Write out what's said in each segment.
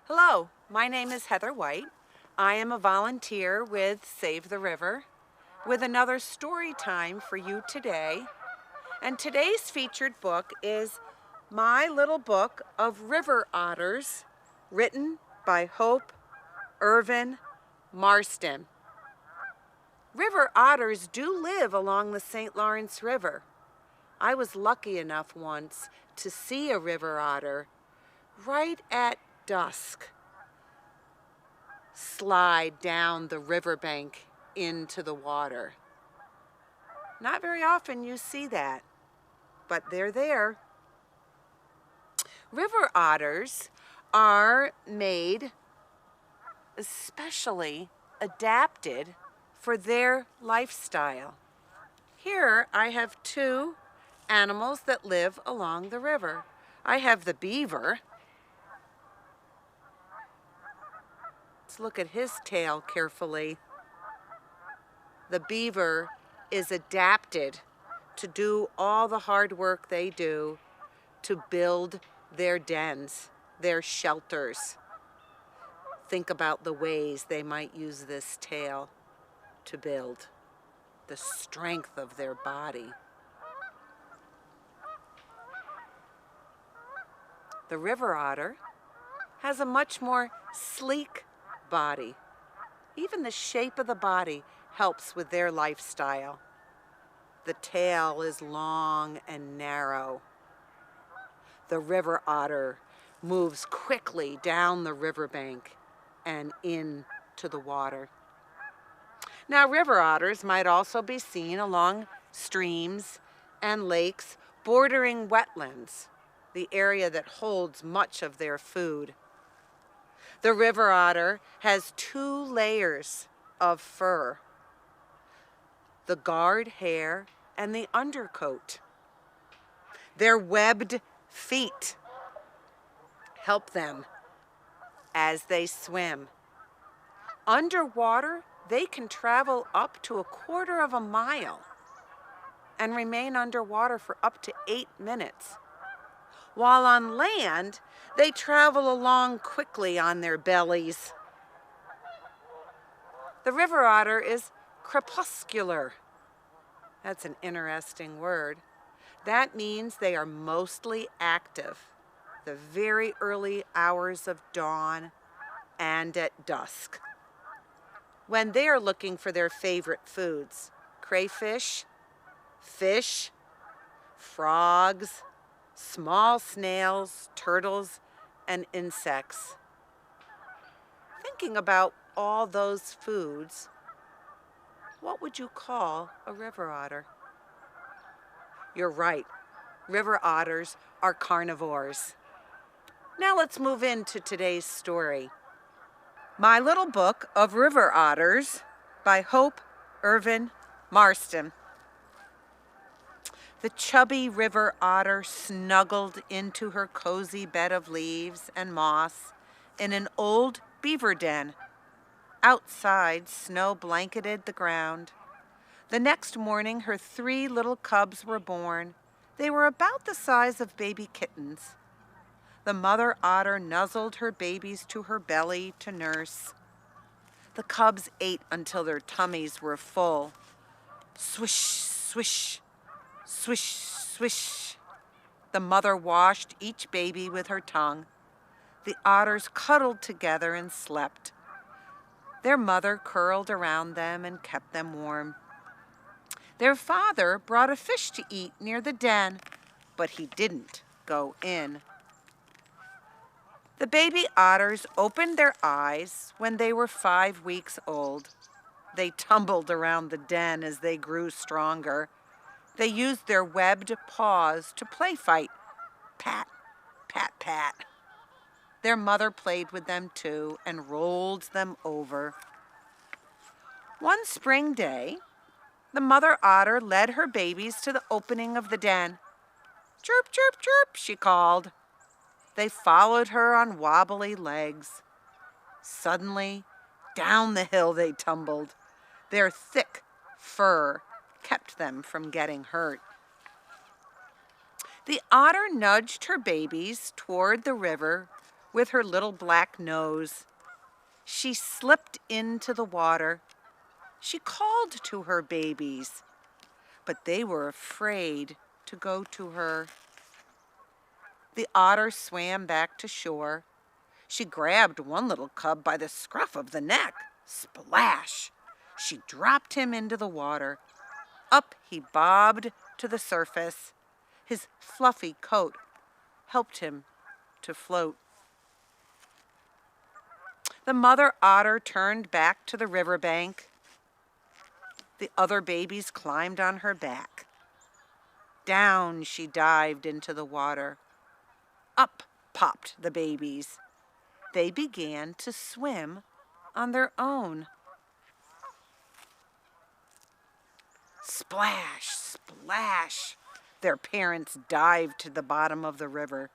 Hello, my name is Heather White. I am a volunteer with Save the River with another story time for you today. And today's featured book is my little book of river otters, written by Irvin Marston. River otters do live along the St. Lawrence River. I was lucky enough once to see a river otter right at dusk slide down the riverbank into the water. Not very often you see that, but they're there. River otters are made especially adapted for their lifestyle. Here I have two animals that live along the river. I have the beaver. Let's look at his tail carefully. The beaver is adapted to do all the hard work they do to build their dens, their shelters. Think about the ways they might use this tail to build, the strength of their body. The river otter has a much more sleek body. Even the shape of the body helps with their lifestyle. The tail is long and narrow. The river otter moves quickly down the riverbank and into the water. Now, river otters might also be seen along streams and lakes bordering wetlands, the area that holds much of their food. The river otter has two layers of fur, the guard hair and the undercoat. Their webbed feet help them as they swim. Underwater, they can travel up to 1/4 of a mile and remain underwater for up to 8 minutes. While on land, they travel along quickly on their bellies. The river otter is crepuscular. That's an interesting word. That means they are mostly active the very early hours of dawn and at dusk, when they are looking for their favorite foods: crayfish, fish, frogs, small snails, turtles, and insects. Thinking about all those foods, what would you call a river otter? You're right, river otters are carnivores. Now let's move into today's story. My little book of river otters by Irvin Marston. The chubby river otter snuggled into her cozy bed of leaves and moss in an old beaver den. Outside, snow blanketed the ground. The next morning, her 3 little cubs were born. They were about the size of baby kittens. The mother otter nuzzled her babies to her belly to nurse. The cubs ate until their tummies were full. Swish, swish, swish, swish. The mother washed each baby with her tongue. The otters cuddled together and slept. Their mother curled around them and kept them warm. Their father brought a fish to eat near the den, but he didn't go in. The baby otters opened their eyes when they were 5 weeks old. They tumbled around the den as they grew stronger. They used their webbed paws to play fight. Pat, pat, pat. Their mother played with them too and rolled them over. One spring day, the mother otter led her babies to the opening of the den. Chirp, chirp, chirp, she called. They followed her on wobbly legs. Suddenly, down the hill they tumbled. Their thick fur kept them from getting hurt. The otter nudged her babies toward the river with her little black nose. She slipped into the water. She called to her babies, but they were afraid to go to her. The otter swam back to shore. She grabbed one little cub by the scruff of the neck. Splash! She dropped him into the water. Up he bobbed to the surface. His fluffy coat helped him to float. The mother otter turned back to the riverbank. The other babies climbed on her back. Down she dived into the water. Up popped the babies. They began to swim on their own. Splash, splash! Their parents dived to the bottom of the river.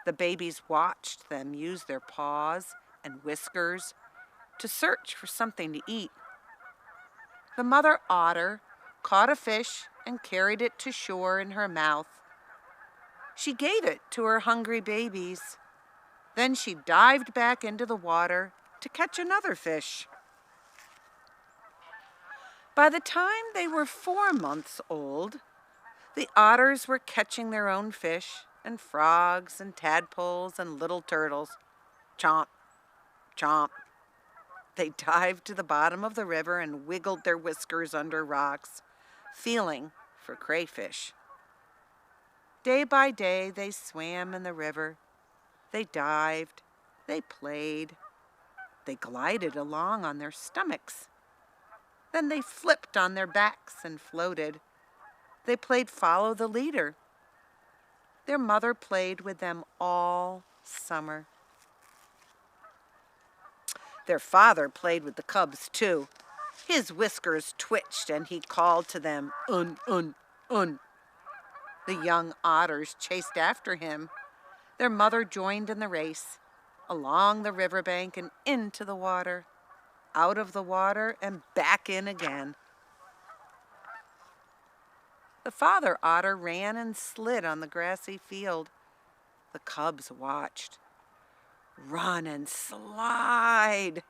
The babies watched them use their paws and whiskers to search for something to eat. The mother otter caught a fish and carried it to shore in her mouth. She gave it to her hungry babies. Then she dived back into the water to catch another fish. By the time they were 4 months old, the otters were catching their own fish and frogs and tadpoles and little turtles. Chomp, chomp. They dived to the bottom of the river and wiggled their whiskers under rocks, feeling for crayfish. Day by day they swam in the river. They dived, they played, they glided along on their stomachs. Then they flipped on their backs and floated. They played follow the leader. Their mother played with them all summer. Their father played with the cubs too. His whiskers twitched and he called to them, un, un, un. The young otters chased after him. Their mother joined in the race, along the riverbank and into the water, out of the water and back in again. The father otter ran and slid on the grassy field. The cubs watched. Run and slide,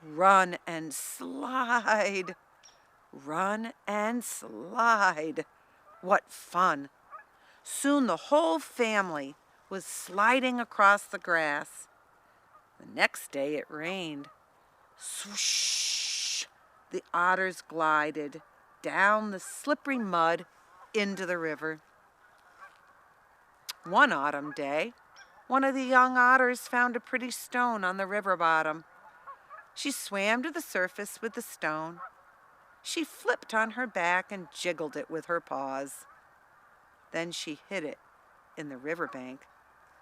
run and slide, run and slide. What fun! Soon the whole family was sliding across the grass. The next day it rained. Swoosh! The otters glided down the slippery mud into the river. One autumn day, one of the young otters found a pretty stone on the river bottom. She swam to the surface with the stone. She flipped on her back and jiggled it with her paws. Then she hid it in the riverbank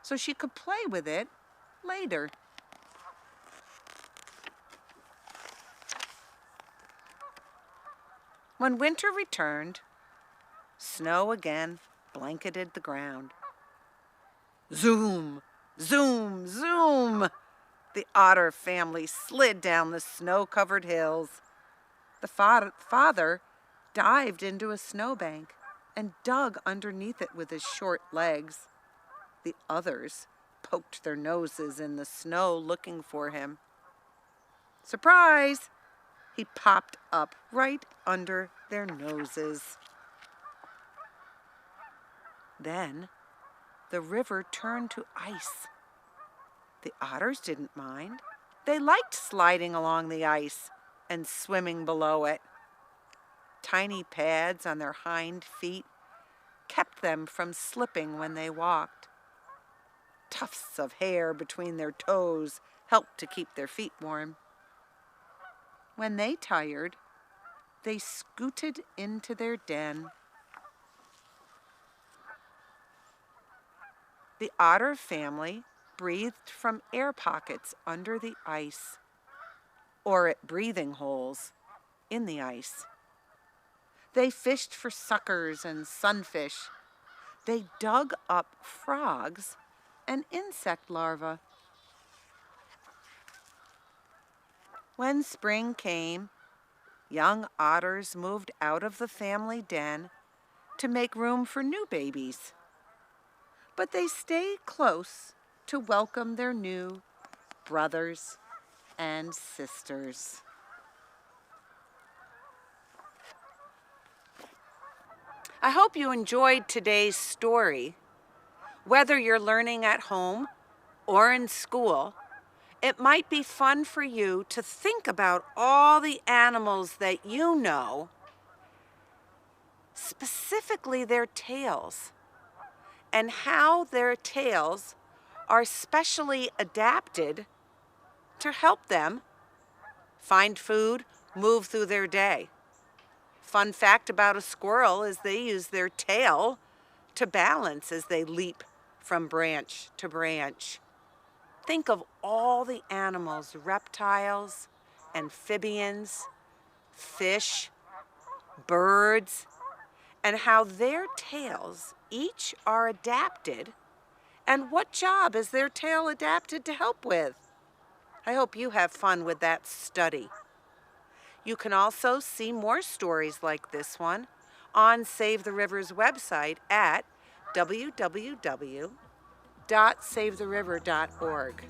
so she could play with it later. When winter returned, snow again blanketed the ground. Zoom, zoom, zoom! The otter family slid down the snow-covered hills. The father dived into a snowbank and dug underneath it with his short legs. The others poked their noses in the snow looking for him. Surprise! He popped up right under their noses. Then the river turned to ice. The otters didn't mind. They liked sliding along the ice and swimming below it. Tiny pads on their hind feet kept them from slipping when they walked. Tufts of hair between their toes helped to keep their feet warm. When they tired, they scooted into their den. The otter family breathed from air pockets under the ice, or at breathing holes in the ice. They fished for suckers and sunfish. They dug up frogs and insect larvae. When spring came, young otters moved out of the family den to make room for new babies. But they stayed close to welcome their new brothers and sisters. I hope you enjoyed today's story. Whether you're learning at home or in school, it might be fun for you to think about all the animals that you know, specifically their tails, and how their tails are specially adapted to help them find food, move through their day. Fun fact about a squirrel is they use their tail to balance as they leap from branch to branch. Think of all the animals, reptiles, amphibians, fish, birds, and how their tails each are adapted, and what job is their tail adapted to help with. I hope you have fun with that study. You can also see more stories like this one on Save the River's website at www.savetheriver.org.